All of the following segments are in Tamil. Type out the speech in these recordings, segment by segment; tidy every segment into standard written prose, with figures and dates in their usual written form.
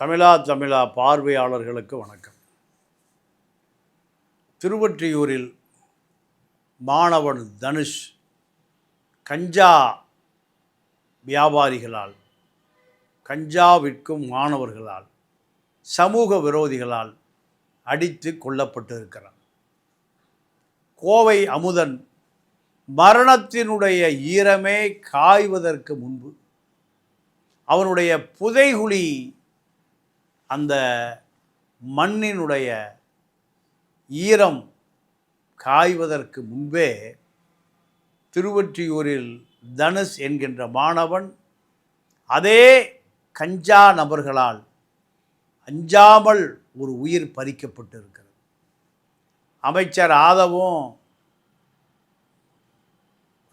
தமிழா பார்வையாளர்களுக்கு வணக்கம். திருவொற்றியூரில் மாணவன் தனுஷ் கஞ்சா வியாபாரிகளால், கஞ்சா விற்கும் மாணவர்களால், சமூக விரோதிகளால் அடித்து கொல்லப்பட்டிருக்கிறார். கோவை அமுதன் மரணத்தினுடைய ஈரமே காய்வதற்கு முன்பு அவனுடைய புதைகுழி அந்த மண்ணினுடைய ஈரம் காய்வதற்கு முன்பே திருவொற்றியூரில் தனுஷ் என்கின்ற மாணவன் அதே கஞ்சா நபர்களால் அஞ்சாமல் ஒரு உயிர் பறிக்கப்பட்டிருக்கிறது. அமைச்சர் ஆதவும்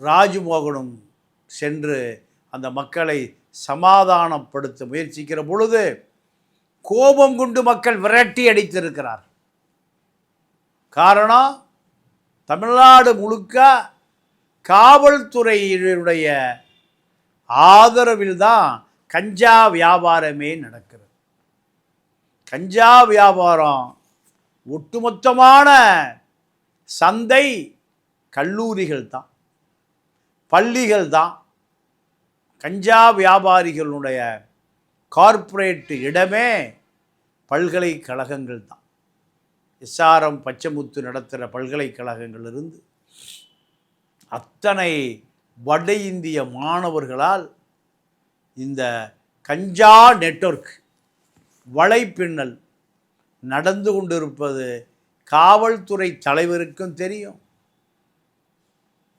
ராஜ்மோகனும் சென்று அந்த மக்களை சமாதானப்படுத்த முயற்சிக்கிற பொழுது கோபம் கொண்டு மக்கள் விரட்டி அடித்திருக்கிறார். காரணம், தமிழ்நாடு முழுக்க காவல்துறையினுடைய ஆதரவில் தான் கஞ்சா வியாபாரமே நடக்கிறது. கஞ்சா வியாபாரம் ஒட்டுமொத்தமான சந்தை கல்லூரிகள் தான், பள்ளிகள் தான். கஞ்சா வியாபாரிகளுடைய கார்ப்பரேட் இடமே பல்கலைக்கழகங்கள் தான். எஸ்ஆர்எம் பச்சைமுத்து நடத்துகிற பல்கலைக்கழகங்களிலிருந்து அத்தனை வட இந்திய மாணவர்களால் இந்த கஞ்சா நெட்வொர்க் வலைப்பின்னல் நடந்து கொண்டிருப்பது காவல்துறை தலைவருக்கும் தெரியும்,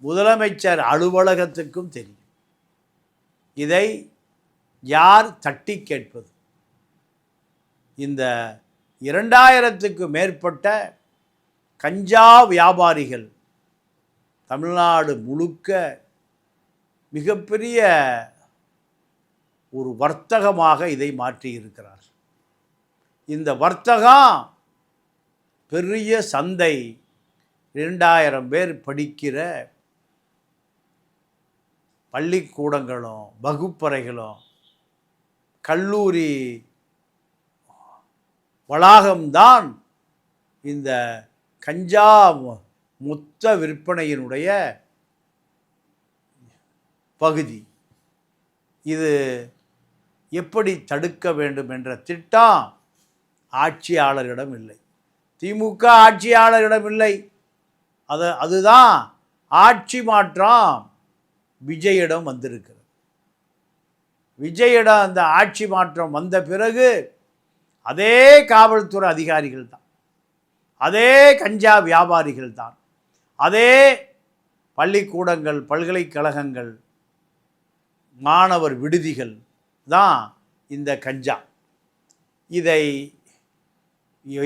முதலமைச்சர் அலுவலகத்துக்கும் தெரியும். இதை யார் தட்டி கேட்பது? இந்த 2000க்கு மேற்பட்ட கஞ்சா வியாபாரிகள் தமிழ்நாடு முழுக்க மிகப்பெரிய ஒரு வர்த்தகமாக இதை மாற்றியிருக்கிறார். இந்த வர்த்தகம் பெரிய சந்தை. 2000 பேர் படிக்கிற பள்ளிக்கூடங்களும் வகுப்பறைகளும் கல்லூரி வளாகம்தான் இந்த கஞ்சா மொத்த விற்பனையினுடைய பகுதி. இது எப்படி தடுக்க வேண்டும் என்ற திட்டம் ஆட்சியாளரிடம் இல்லை, திமுக ஆட்சியாளரிடம் இல்லை. அதுதான் ஆட்சி மாற்றம் விஜயிடம் வந்திருக்கிறது. விஜயிடம் அந்த ஆட்சி மாற்றம் வந்த பிறகு அதே காவல்துறை அதிகாரிகள் தான், அதே கஞ்சா வியாபாரிகள் தான், அதே பள்ளிக்கூடங்கள், பல்கலைக்கழகங்கள், மாணவர் விடுதிகள் தான் இந்த கஞ்சா. இதை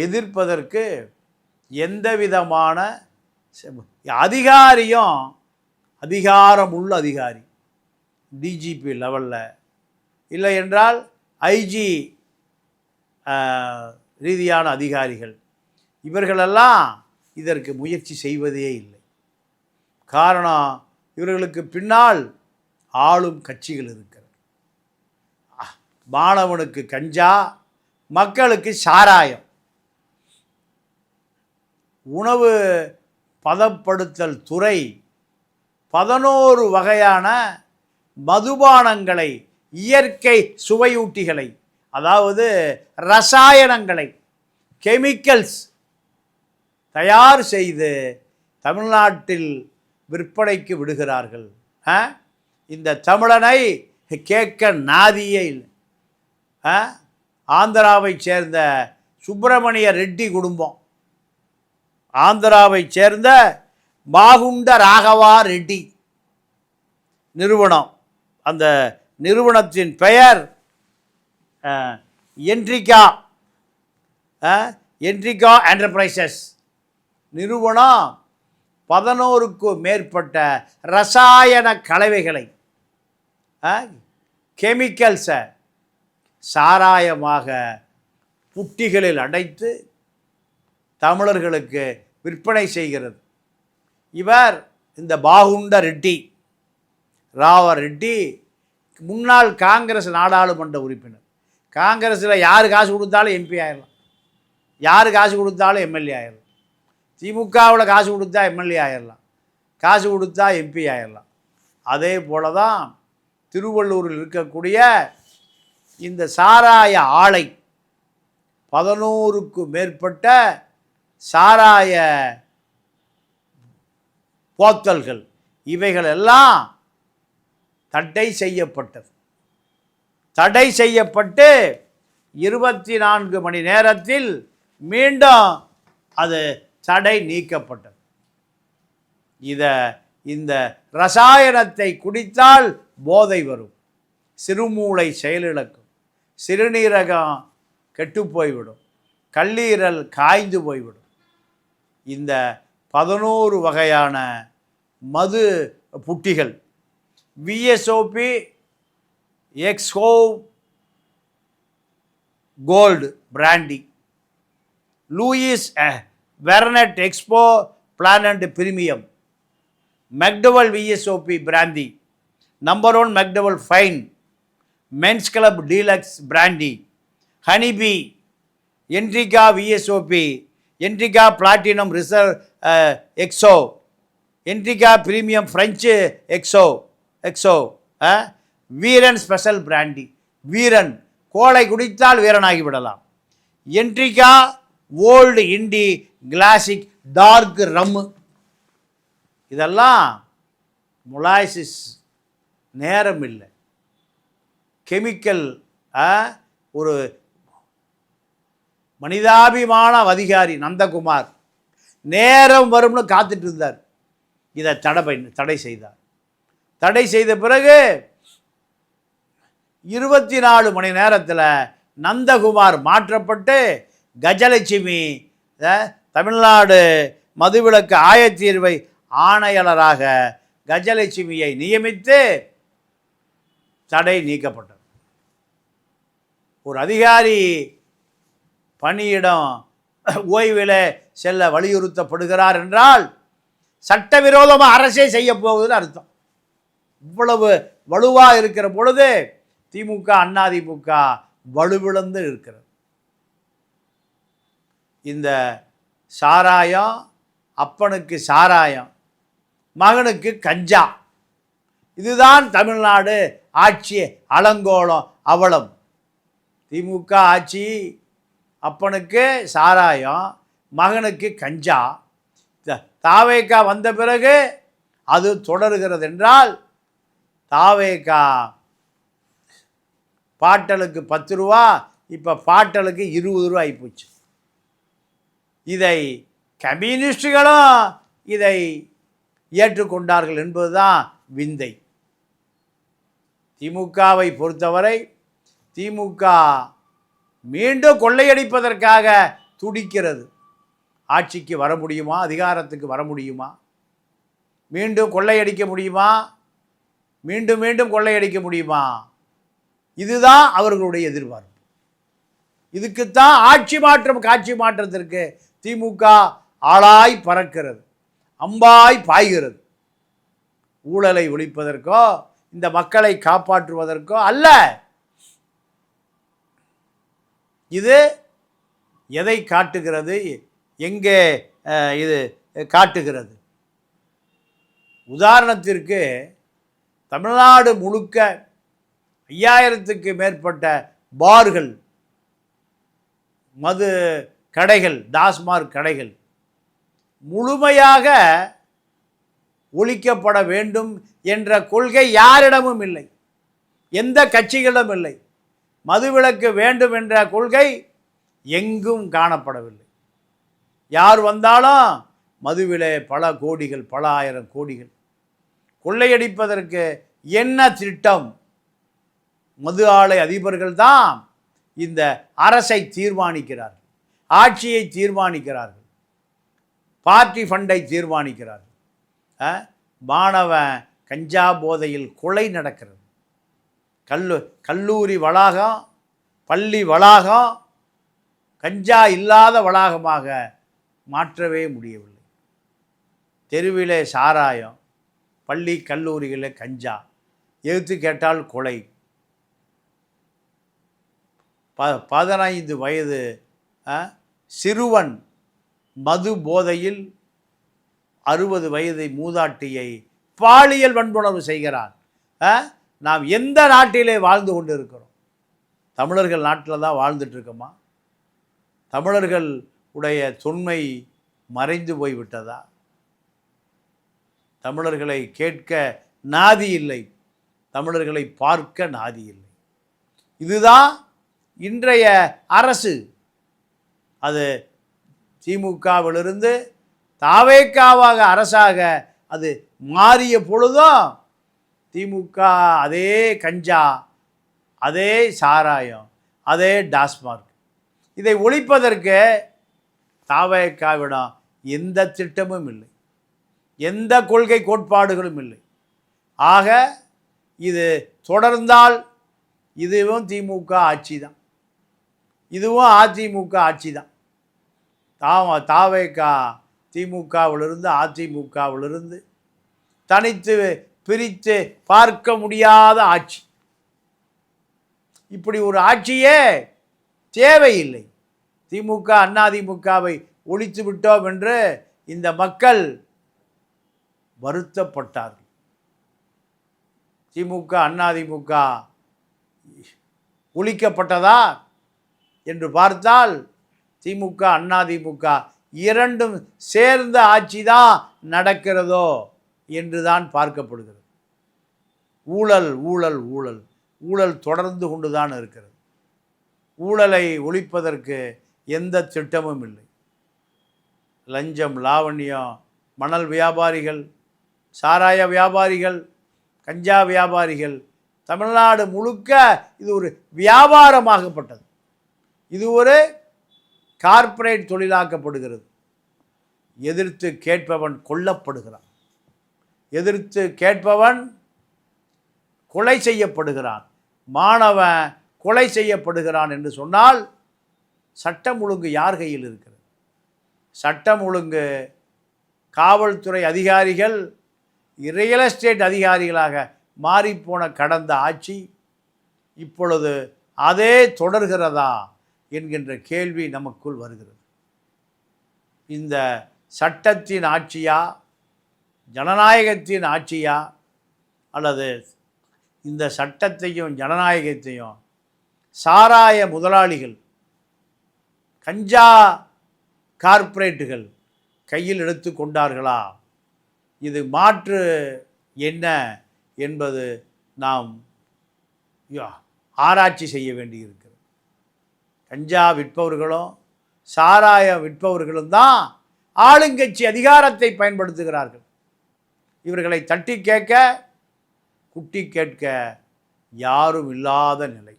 எதிர்ப்பதற்கு எந்த விதமான அதிகாரியும், அதிகாரமுள்ள அதிகாரி டிஜிபி லெவலில் இல்லை என்றால் ஐஜி ரீதியான அதிகாரிகள், இவர்களெல்லாம் இதற்கு முயற்சி செய்வதே இல்லை. காரணம், இவர்களுக்கு பின்னால் ஆளும் கட்சிகள் இருக்கிறது. மாணவனுக்கு கஞ்சா, மக்களுக்கு சாராயம். உணவு பதப்படுத்தல் துறை 11 வகையான மதுபானங்களை, இயற்கை சுவையூட்டிகளை, அதாவது ரசாயனங்களை, கெமிக்கல்ஸ் தயார் செய்து தமிழ்நாட்டில் விற்பனைக்கு விடுகிறார்கள். இந்த தமிழனை கேட்க நாதியே இல்லை. ஆந்திராவை சேர்ந்த சுப்பிரமணிய ரெட்டி குடும்பம், ஆந்திராவை சேர்ந்த மாகுண்ட ராகவா ரெட்டி நிறுவனம், அந்த நிறுவனத்தின் பெயர் என்ட்ரிகா என்டர்பிரைசஸ் நிறுவனம். 11க்கும் மேற்பட்ட ரசாயன கலவைகளை, கெமிக்கல்ஸை சாராயமாக புட்டிகளில் அடைத்து தமிழர்களுக்கு விற்பனை செய்கிறது. இவர் இந்த பாகுண்ட ரெட்டி, ராவ ரெட்டி முன்னாள் காங்கிரஸ் நாடாளுமன்ற உறுப்பினர், காங்கிரஸில் யார் காசு கொடுத்தாலும் எம்பி ஆயிடலாம், யார் காசு கொடுத்தாலும் எம்எல்ஏ ஆயிடலாம். திமுகவில் காசு கொடுத்தா எம்எல்ஏ ஆயிடலாம், காசு கொடுத்தா எம்பி ஆயிடலாம். அதே போல தான் திருவள்ளூரில் இருக்கக்கூடிய இந்த சாராய ஆலை, 11க்கும் மேற்பட்ட சாராய போத்தல்கள், இவைகள் எல்லாம் தடை செய்யப்பட்டது. தடை செய்யப்பட்டு 24 மணி நேரத்தில் மீண்டும் அது தடை நீக்கப்பட்டது. இந்த ரசாயனத்தை குடித்தால் போதை வரும், சிறுமூளை செயலிழக்கும், சிறுநீரகம் கெட்டு போய்விடும், கல்லீரல் காய்ந்து போய்விடும். இந்த 11 வகையான மது புட்டிகள் VSOP, XO gold brandy, Louis Vernet Expo Planet premium, McDowell VSOP brandy, number 1 McDowell fine, men's club deluxe brandy, honeybee, என்ட்ரிகா விஎஸ்ஓபி, என்ட்ரிகா பிளாட்டினம் ரிசர்வ் எக்ஸோ, என்ட்ரிகா premium French XO, Veeran special brandy, வீரன் கோளை குடித்தால் வீரனாகி விடலாம், என்ட்ரிகா old indie classic dark rum. இதெல்லாம் முலாய்சிஸ், நேரம் இல்லை, கெமிக்கல். ஒரு மனிதாபிமான அதிகாரி நந்தகுமார் நேரம் வரும்னு காத்துட்டு இருந்தார், இதை தடை செய்தார். தடை செய்த பிறகு 24 மணி நேரத்தில் நந்தகுமார் மாற்றப்பட்டு கஜலட்சுமி தமிழ்நாடு மதுவிலக்கு ஆயத்தீர்வை ஆணையாளராக கஜலட்சுமியை நியமித்து தடை நீக்கப்பட்டது. ஒரு அதிகாரி பணியிடம் ஓய்வில் செல்ல வலியுறுத்தப்படுகிறார் என்றால் சட்டவிரோதமாக அரசே செய்ய போகுதுன்னு அர்த்தம். இவ்வளவு வலுவாக இருக்கிற பொழுது திமுக அதிமுக வலுவிழந்து இருக்கிறது. இந்த சாராயம், அப்பனுக்கு சாராயம், மகனுக்கு கஞ்சா, இதுதான் தமிழ்நாடு ஆட்சி அலங்கோலம் அவலம். திமுக ஆட்சி, அப்பனுக்கு சாராயம், மகனுக்கு கஞ்சா. தாவேகா வந்த பிறகு அது தொடர்கிறது என்றால் தாவேகா பாட்டலுக்கு 10 ரூபா, இப்போ பாட்டலுக்கு 20 ரூபா ஆகிப்போச்சு. இதை கம்யூனிஸ்டுகளும் இதை ஏற்றுக்கொண்டார்கள் என்பதுதான் விந்தை. திமுகவை பொறுத்தவரை திமுக மீண்டும் கொள்ளையடிப்பதற்காக துடிக்கிறது. ஆட்சிக்கு வர முடியுமா, அதிகாரத்துக்கு வர முடியுமா, மீண்டும் கொள்ளையடிக்க முடியுமா, மீண்டும் மீண்டும் கொள்ளையடிக்க முடியுமா, இதுதான் அவர்களுடைய எதிர்பார்ப்பு. இதுக்குத்தான் ஆட்சி மாற்றம், காட்சி மாற்றத்திற்கு திமுக ஆளாய் பறக்கிறது, அம்பாய் பாய்கிறது. ஊழலை ஒழிப்பதற்கோ இந்த மக்களை காப்பாற்றுவதற்கோ அல்ல. இது எதை காட்டுகிறது, எங்கே இது காட்டுகிறது? உதாரணத்திற்கு தமிழ்நாடு முழுக்க 5000க்கு மேற்பட்ட பார்கள், மது கடைகள், டாஸ்மாக் கடைகள் முழுமையாக ஒழிக்கப்பட வேண்டும் என்ற கொள்கை யாரிடமும் இல்லை, எந்த கட்சிகளிடம் இல்லை. மதுவிலக்கு வேண்டும் என்ற கொள்கை எங்கும் காணப்படவில்லை. யார் வந்தாலும் மதுவிலே பல கோடிகள், பல ஆயிரம் கோடிகள் கொள்ளையடிப்பதற்கு என்ன திட்டம்? மது ஆலை அதிபர்கள் தான் இந்த அரசை தீர்மானிக்கிறார்கள், ஆட்சியை தீர்மானிக்கிறார்கள், பார்ட்டி ஃபண்டை தீர்மானிக்கிறார்கள். மாணவன் கஞ்சா போதையில் கொலை நடக்கிறது. கல்லூரி வளாகம், பள்ளி வளாகம் கஞ்சா இல்லாத வளாகமாக மாற்றவே முடியவில்லை. தெருவிலே சாராயம், பள்ளி கல்லூரிகளில் கஞ்சா, எதிர்த்து கேட்டால் கொலை. 15 வயது சிறுவன் மது போதையில் 60 வயது மூதாட்டியை பாலியல் வன்புணர்வு செய்கிறான். நாம் எந்த நாட்டிலே வாழ்ந்து கொண்டு இருக்கிறோம்? தமிழர்கள் நாட்டில் தான் வாழ்ந்துட்டுருக்கோமா? தமிழர்கள் உடைய தொன்மை மறைந்து போய்விட்டதா? தமிழர்களை கேட்க நாதி இல்லை, தமிழர்களை பார்க்க நாதி இல்லை. இதுதான் இன்றைய அரசு. அது திமுகவிலிருந்து தாவேக்காவாக அரசாக அது மாறிய பொழுதும் திமுக அதே கஞ்சா, அதே சாராயம், அதே டாஸ்மார்க். இதை ஒழிப்பதற்கு தாவேக்காவிடம் எந்த திட்டமும் இல்லை, எந்த கொள்கை கோட்பாடுகளும் இல்லை. ஆக இது தொடர்ந்தால் இதுவும் திமுக ஆட்சி தான், இதுவும் அதிமுக ஆட்சி தான். தாவேக்கா திமுகவிலிருந்து அதிமுகவிலிருந்து தனித்து பிரித்து பார்க்க முடியாத ஆட்சி. இப்படி ஒரு ஆட்சியே தேவையில்லை. திமுக அதிமுகவை ஒழித்து விட்டோம் என்று இந்த மக்கள் வருத்தப்பட்டார்கள். திமுக அதிமுக ஒழிக்கப்பட்டதா என்று பார்த்தால் திமுக அதிமுக இரண்டும் சேர்ந்த ஆட்சி தான் நடக்கிறதோ என்று தான் பார்க்கப்படுகிறது. ஊழல் ஊழல் ஊழல் ஊழல் தொடர்ந்து கொண்டு தான் இருக்கிறது. ஊழலை ஒழிப்பதற்கு எந்த திட்டமும் இல்லை. லஞ்சம், லாவண்யம், மணல் வியாபாரிகள், சாராய வியாபாரிகள், கஞ்சா வியாபாரிகள், தமிழ்நாடு முழுக்க இது ஒரு வியாபாரமாகப்பட்டது. இது ஒரு கார்ப்பரேட் தொழிலாக்கப்படுகிறது. எதிர்த்து கேட்பவன் கொல்லப்படுகிறான், எதிர்த்து கேட்பவன் கொலை செய்யப்படுகிறான், மாணவன் கொலை செய்யப்படுகிறான் என்று சொன்னால் சட்டம் ஒழுங்கு யார் கையில் இருக்கிறது? சட்டம் ஒழுங்கு காவல்துறை அதிகாரிகள் ரியல் எஸ்டேட் அதிகாரிகளாக மாறிப்போன கடந்த ஆட்சி இப்பொழுது அதே தொடர்கிறதா என்கின்ற கேள்வி நமக்குள் வருகிறது. இந்த சட்டத்தின் ஆட்சியா, ஜனநாயகத்தின் ஆட்சியா, அல்லது இந்த சட்டத்தையும் ஜனநாயகத்தையும் சாராய முதலாளிகள், கஞ்சா கார்ப்பரேட்டுகள் கையில் எடுத்து கொண்டார்களா? இது மாற்று என்ன என்பது நாம் ஆராய்ச்சி செய்ய வேண்டியிருக்கிறது. கஞ்சா விற்பவர்களும் சாராயம் விற்பவர்களும் தான் ஆளுங்கட்சி அதிகாரத்தை பயன்படுத்துகிறார்கள். இவர்களை தட்டி கேட்க, குட்டி கேட்க யாரும் இல்லாத நிலை.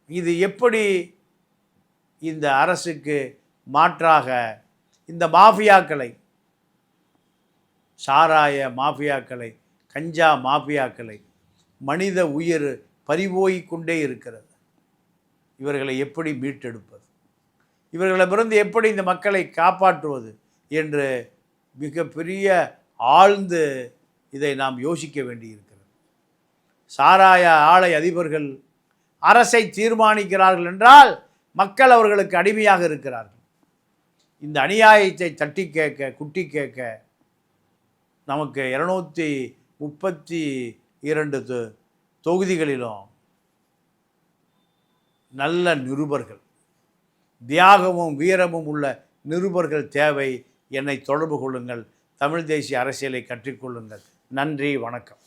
இது எப்படி இந்த அரசுக்கு மாற்றாக இந்த மாஃபியாக்களை, சாராய மாஃபியாக்களை, கஞ்சா மாஃபியாக்களை, மனித உயிர் பறிபோய்க்கொண்டே இருக்கிறது. இவர்களை எப்படி மீட்டெடுப்பது, இவர்களிடமிருந்து எப்படி இந்த மக்களை காப்பாற்றுவது என்று மிகப்பெரிய ஆழ்ந்து இதை நாம் யோசிக்க வேண்டியிருக்கிறது. சாராய ஆலை அதிபர்கள் அரசை தீர்மானிக்கிறார்கள் என்றால் மக்கள் அவர்களுக்கு அடிமையாக இருக்கிறார்கள். இந்த அநியாயத்தை தட்டி கேட்க, குட்டி கேட்க நமக்கு 232 தொகுதிகளிலும் நல்ல நிருபர்கள், தியாகமும் வீரமும் உள்ள நிருபர்கள் தேவை. என்னை தொடர்பு கொள்ளுங்கள். தமிழ் தேசிய அரசியலை கற்றுக்கொள்ளுங்கள். நன்றி, வணக்கம்.